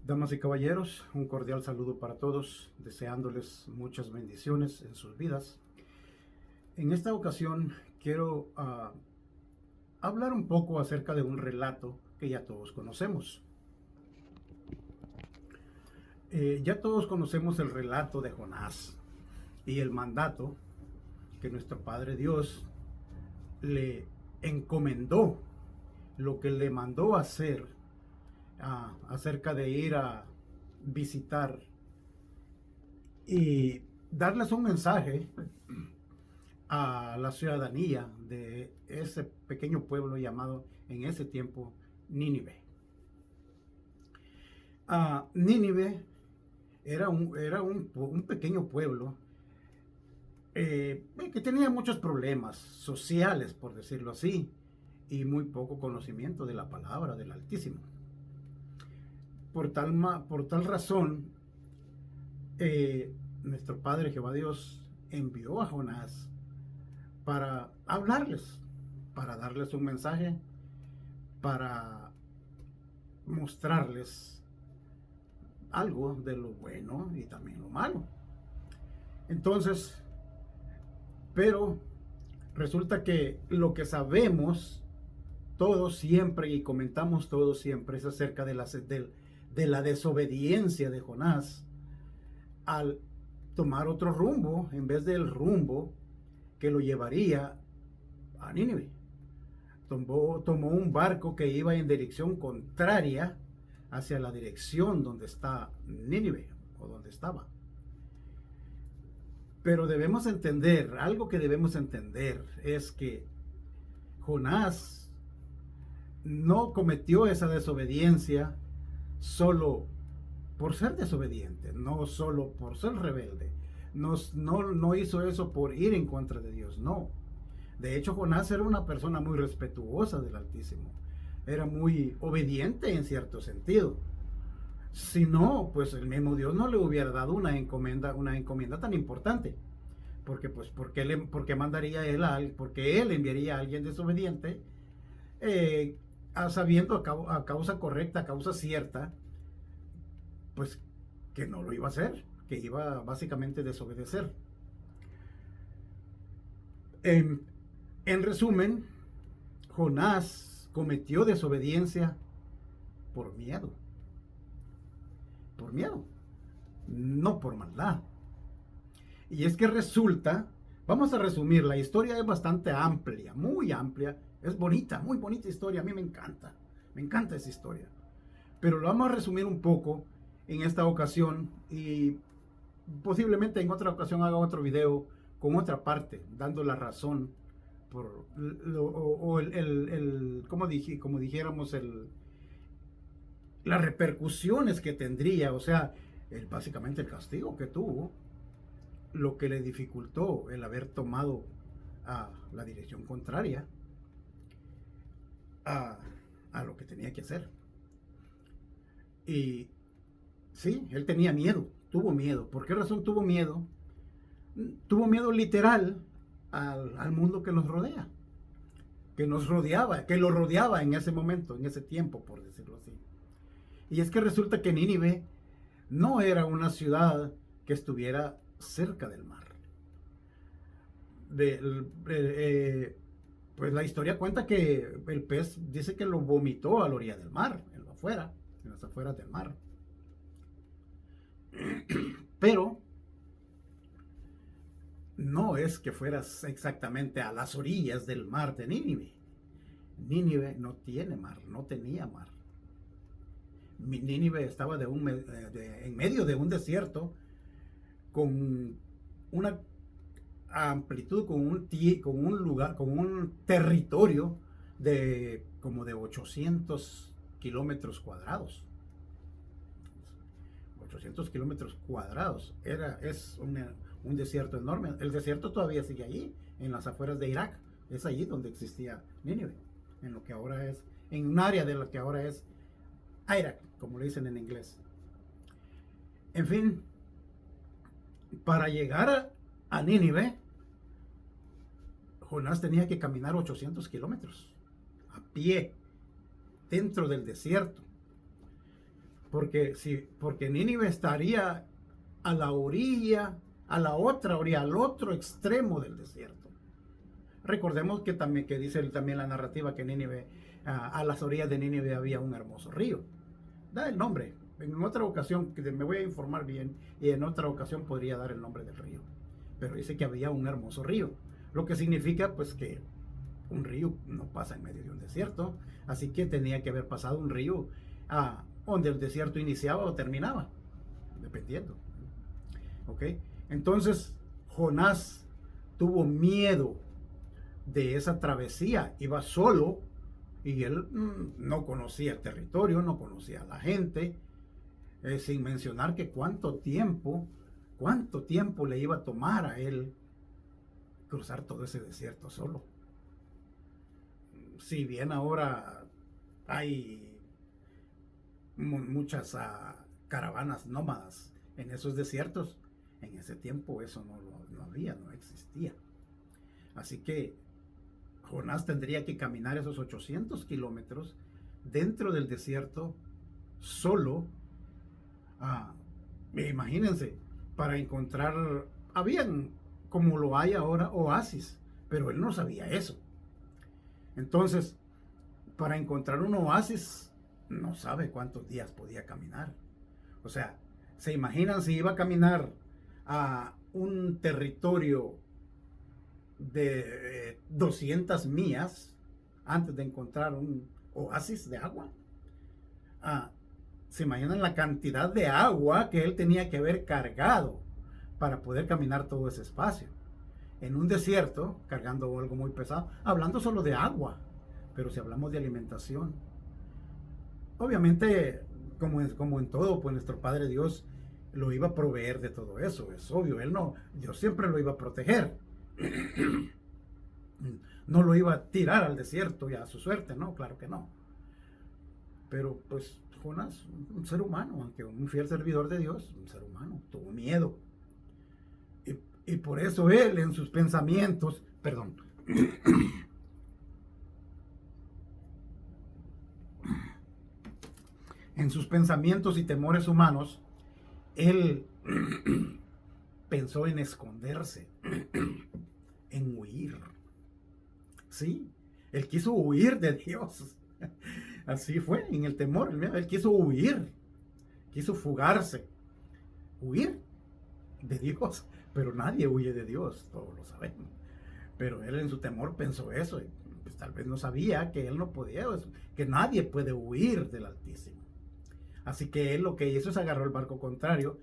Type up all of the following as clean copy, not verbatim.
Damas y caballeros, un cordial saludo para todos, deseándoles muchas bendiciones en sus vidas. En esta ocasión quiero hablar un poco acerca de un relato que ya todos conocemos. Ya todos conocemos el relato de Jonás y el mandato que nuestro Padre Dios le encomendó, lo que le mandó hacer acerca de ir a visitar y darles un mensaje a la ciudadanía de ese pequeño pueblo llamado en ese tiempo Nínive. Nínive era un pequeño pueblo que tenía muchos problemas sociales, por decirlo así, y muy poco conocimiento de la palabra del Altísimo. Por tal razón, nuestro Padre Jehová Dios envió a Jonás para hablarles, para darles un mensaje, para mostrarles algo de lo bueno y también lo malo. Entonces, pero resulta que lo que sabemos todos siempre y comentamos todos siempre es acerca de la desobediencia de Jonás al tomar otro rumbo en vez del rumbo que lo llevaría a Nínive. Tomó un barco que iba en dirección contraria hacia la dirección donde está Nínive, o donde estaba. Pero debemos entender, algo que debemos entender es que Jonás no cometió esa desobediencia solo por ser desobediente, no solo por ser rebelde, no hizo eso por ir en contra de Dios, no. De hecho, Jonás era una persona muy respetuosa del Altísimo, era muy obediente en cierto sentido. Si no, pues el mismo Dios no le hubiera dado una encomienda tan importante. Porque pues, ¿por qué mandaría él porque él enviaría a alguien desobediente, sabiendo a causa correcta, a causa cierta, pues que no lo iba a hacer, que iba básicamente a desobedecer. En resumen, Jonás cometió desobediencia por miedo. Por miedo, no por maldad. Y es que resulta, vamos a resumir, la historia es bastante amplia, muy amplia, es bonita, muy bonita historia, a mí me encanta esa historia. Pero lo vamos a resumir un poco en esta ocasión y posiblemente en otra ocasión haga otro video con otra parte, dando la razón por como dijéramos, las repercusiones que tendría, o sea, básicamente el castigo que tuvo, lo que le dificultó el haber tomado la dirección contraria a lo que tenía que hacer. Y sí, él tenía miedo, tuvo miedo. ¿Por qué razón tuvo miedo? Tuvo miedo literal al mundo que nos rodea, que lo rodeaba en ese momento, en ese tiempo, por decirlo así. Y es que resulta que Nínive no era una ciudad que estuviera cerca del mar. Pues la historia cuenta que el pez dice que lo vomitó a la orilla del mar, en las afueras del mar. Pero no es que fueras exactamente a las orillas del mar de Nínive. Nínive no tiene mar, no tenía mar. Nínive estaba en medio de un desierto con una amplitud, con un lugar, con un territorio de como de 800 kilómetros cuadrados. 800 kilómetros cuadrados. Es un desierto enorme. El desierto todavía sigue allí, en las afueras de Irak. Es allí donde existía Nínive, en lo que ahora es, en un área de lo que ahora es Irak, como le dicen en inglés. En fin, para llegar a Nínive, Jonás tenía que caminar 800 kilómetros a pie, dentro del desierto. porque Nínive estaría a la orilla, a la otra orilla, al otro extremo del desierto. Recordemos que también que dice también la narrativa que Nínive, a las orillas de Nínive había un hermoso río. Da el nombre. En otra ocasión que me voy a informar bien y en otra ocasión podría dar el nombre del río. Pero dice que había un hermoso río, lo que significa pues que un río no pasa en medio de un desierto, así que tenía que haber pasado un río donde el desierto iniciaba o terminaba, dependiendo. ¿Ok? Entonces Jonás tuvo miedo de esa travesía, iba solo y él no conocía el territorio, no conocía a la gente, sin mencionar que cuánto tiempo le iba a tomar a él cruzar todo ese desierto solo. Si bien ahora hay muchas caravanas nómadas en esos desiertos, en ese tiempo eso no había, no existía. Así que Jonás tendría que caminar esos 800 kilómetros dentro del desierto solo. Imagínense, para encontrar, habían, como lo hay ahora, oasis, pero él no sabía eso. Entonces, para encontrar un oasis, no sabe cuántos días podía caminar. O sea, ¿se imaginan si iba a caminar a un territorio de 200 millas antes de encontrar un oasis de agua? ¿Se imaginan la cantidad de agua que él tenía que haber cargado para poder caminar todo ese espacio? En un desierto, cargando algo muy pesado, hablando solo de agua, pero si hablamos de alimentación, obviamente, como en todo, pues nuestro Padre Dios lo iba a proveer de todo eso, es obvio, Dios siempre lo iba a proteger. No lo iba a tirar al desierto y a su suerte, no, claro que no. Pero pues Jonás, un ser humano, aunque un fiel servidor de Dios, un ser humano, tuvo miedo. Y por eso él en sus pensamientos, en sus pensamientos y temores humanos, él pensó en esconderse, en huir. Sí, él quiso huir de Dios. Así fue, en el temor, él quiso huir, quiso fugarse, huir de Dios, pero nadie huye de Dios, todos lo sabemos. Pero él en su temor pensó eso, y pues tal vez no sabía que él no podía, que nadie puede huir del Altísimo. Así que él lo que hizo es agarró el barco contrario.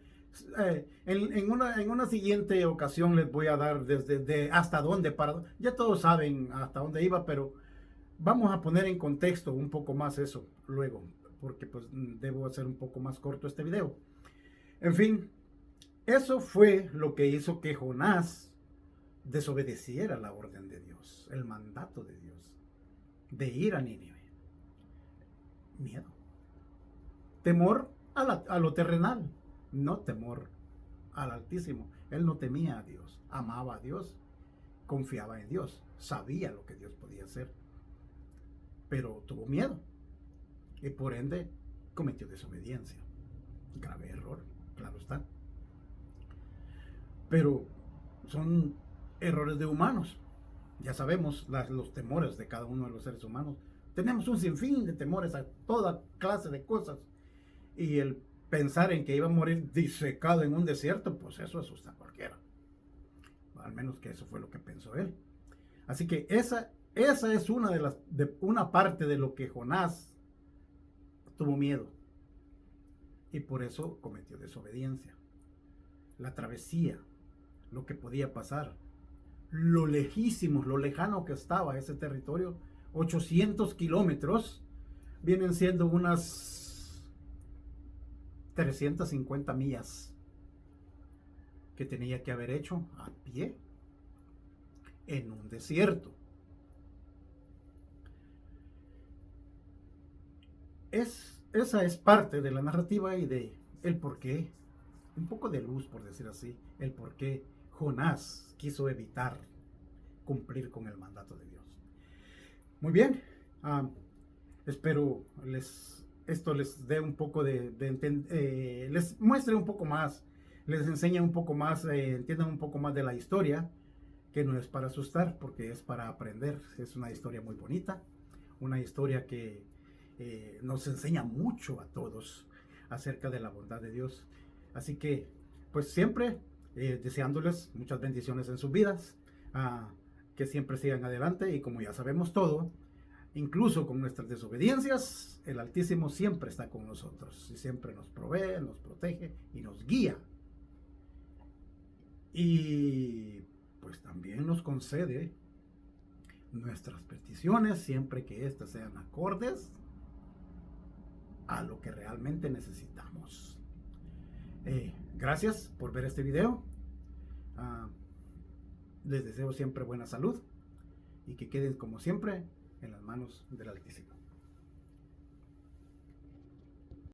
En una siguiente ocasión les voy a dar desde hasta dónde, ya todos saben hasta dónde iba, pero vamos a poner en contexto un poco más eso luego, porque pues debo hacer un poco más corto este video. En fin, eso fue lo que hizo que Jonás desobedeciera la orden de Dios, el mandato de Dios, de ir a Nínive. Miedo. Temor a lo terrenal, no temor al Altísimo. Él no temía a Dios, amaba a Dios, confiaba en Dios, sabía lo que Dios podía hacer, pero tuvo miedo y por ende cometió desobediencia. Grave error, claro está. Pero son errores de humanos. Ya sabemos los temores de cada uno de los seres humanos. Tenemos un sinfín de temores a toda clase de cosas. Y el pensar en que iba a morir disecado en un desierto, pues eso asusta a cualquiera. Al menos que eso fue lo que pensó él. Así que esa es una parte de lo que Jonás tuvo miedo. Y por eso cometió desobediencia. La travesía, lo que podía pasar, lo lejísimos, lo lejano que estaba ese territorio, 800 kilómetros, vienen siendo unas 350 millas que tenía que haber hecho a pie en un desierto. Esa es parte de la narrativa y de el por qué, un poco de luz por decir así, el por qué Jonás quiso evitar cumplir con el mandato de Dios. Muy bien, espero les esto les dé un poco les muestre un poco más, les enseñe un poco más, entiendan un poco más de la historia, que no es para asustar, porque es para aprender. Es una historia muy bonita, una historia que nos enseña mucho a todos acerca de la bondad de Dios. Así que, pues siempre deseándoles muchas bendiciones en sus vidas, que siempre sigan adelante y como ya sabemos todo, incluso con nuestras desobediencias, el Altísimo siempre está con nosotros y siempre nos provee, nos protege y nos guía. Y pues también nos concede nuestras peticiones siempre que éstas sean acordes a lo que realmente necesitamos. Gracias por ver este video. Les deseo siempre buena salud y que queden como siempre en las manos del Altísimo.